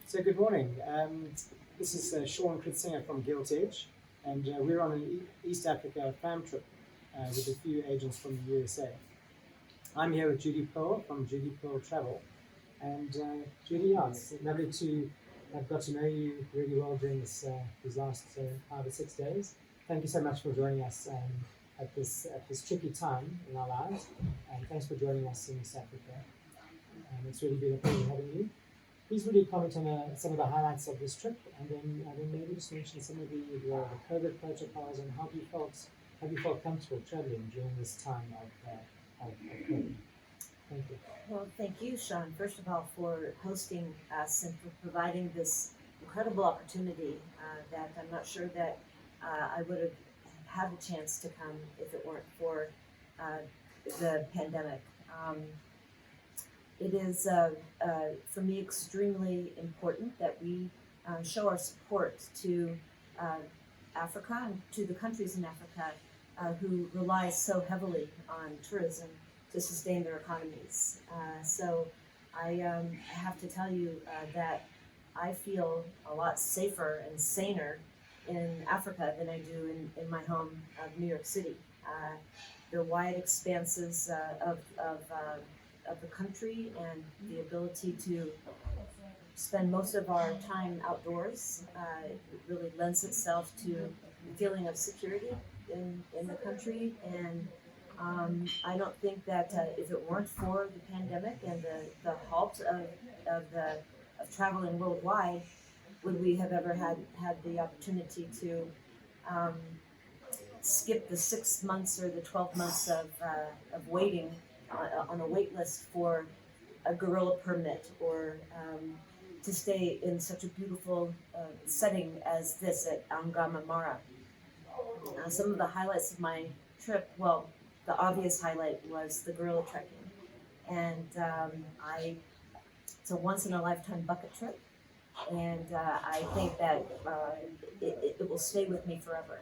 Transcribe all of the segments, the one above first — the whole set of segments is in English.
So good morning. This is Sean Kritzinger from Gilt Edge, and we're on an East Africa fam trip with a few agents from the USA. I'm here with Judy Perl from Judy Perl Travel, and Judy, yeah, it's lovely to have got to know you really well during these last 5 or 6 days. Thank you so much for joining us at this tricky time in our lives, and thanks for joining us in East Africa. It's really been a pleasure having you. Please really comment on some of the highlights of this trip, and then maybe just mention some of the COVID protocols and how you felt comfortable traveling during this time of COVID. Thank you. Well, thank you, Sean, first of all, for hosting us and for providing this incredible opportunity that I'm not sure that I would have had a chance to come if it weren't for the pandemic. It is, for me, extremely important that we show our support to Africa and to the countries in Africa who rely so heavily on tourism to sustain their economies. So I have to tell you that I feel a lot safer and saner in Africa than I do in my home of New York City. The wide expanses of the country and the ability to spend most of our time outdoors really lends itself to a feeling of security in the country. And I don't think that if it weren't for the pandemic and the halt of traveling worldwide, would we have ever had the opportunity to skip the 6 months or the 12 months of waiting on a wait list for a gorilla permit, or to stay in such a beautiful setting as this at Angamamara. Some of the highlights of my trip, well, the obvious highlight was the gorilla trekking. And it's a once-in-a-lifetime bucket trip, and I think that it will stay with me forever.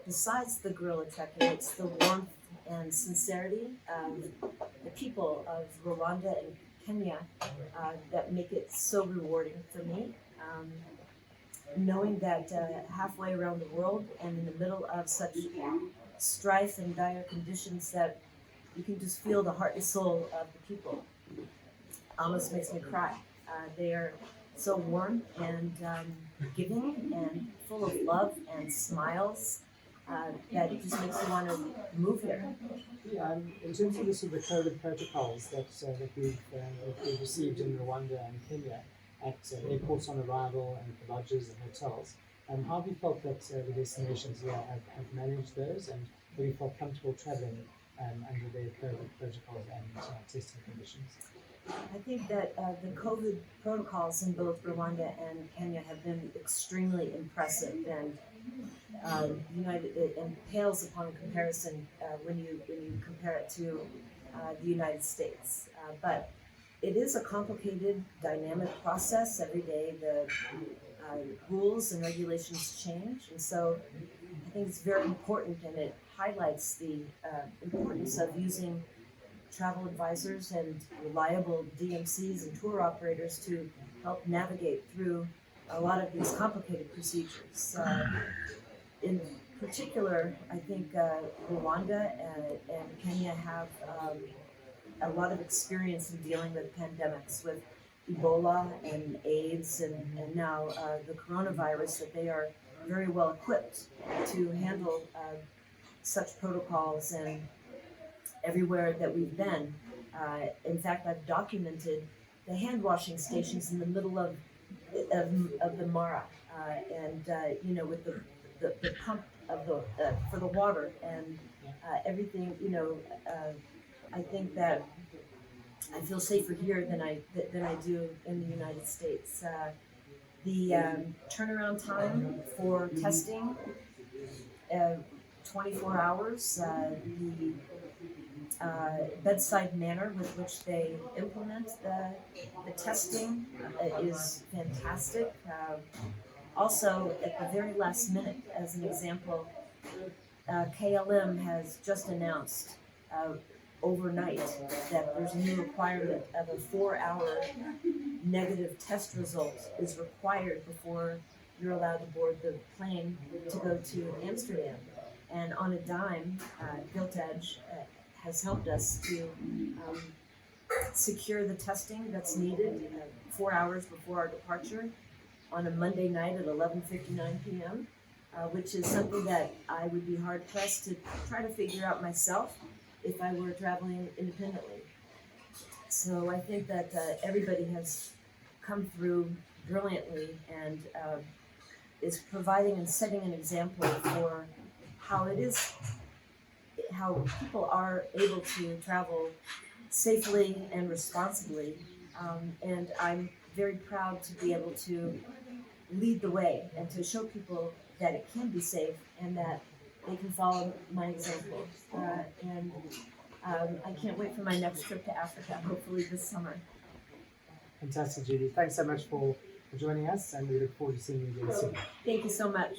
Besides the gorilla trekking, it's the warmth and sincerity of the people of Rwanda and Kenya that make it so rewarding for me. Knowing that halfway around the world and in the middle of such strife and dire conditions, that you can just feel the heart and soul of the people, almost makes me cry. They are so warm and giving and full of love and smiles. That it just makes you want to move here. Yeah, in terms of the COVID protocols that we've received in Rwanda and Kenya at airports on arrival and the lodges and hotels, how have you felt that the destinations here have managed those, and have you felt comfortable traveling under their COVID protocols and testing conditions? I think that the COVID protocols in both Rwanda and Kenya have been extremely impressive, and it pales upon comparison when you compare it to the United States. But it is a complicated, dynamic process. Every day the rules and regulations change, and so I think it's very important, and it highlights the importance of using travel advisors and reliable DMCs and tour operators to help navigate through a lot of these complicated procedures. In particular, I think Rwanda and Kenya have a lot of experience in dealing with pandemics, with Ebola and AIDS and now the coronavirus, that they are very well equipped to handle such protocols. And everywhere that we've been, in fact, I've documented the hand washing stations in the middle of the Mara, and with the pump of for the water and everything. I think that I feel safer here than I do in the United States. The turnaround time for testing, 24 hours. The bedside manner with which they implement the testing is fantastic. Also, at the very last minute, as an example, KLM has just announced overnight that there's a new requirement of a 4-hour negative test result is required before you're allowed to board the plane to go to Amsterdam. And on a dime, Gilt Edge has helped us to secure the testing that's needed 4 hours before our departure on a Monday night at 11:59 p.m., which is something that I would be hard pressed to try to figure out myself if I were traveling independently. So I think that everybody has come through brilliantly and is providing and setting an example for how people are able to travel safely and responsibly. And I'm very proud to be able to lead the way and to show people that it can be safe and that they can follow my example. And I can't wait for my next trip to Africa, hopefully this summer. Fantastic, Judy. Thanks so much for joining us, and we look forward to seeing you again soon. Thank you so much.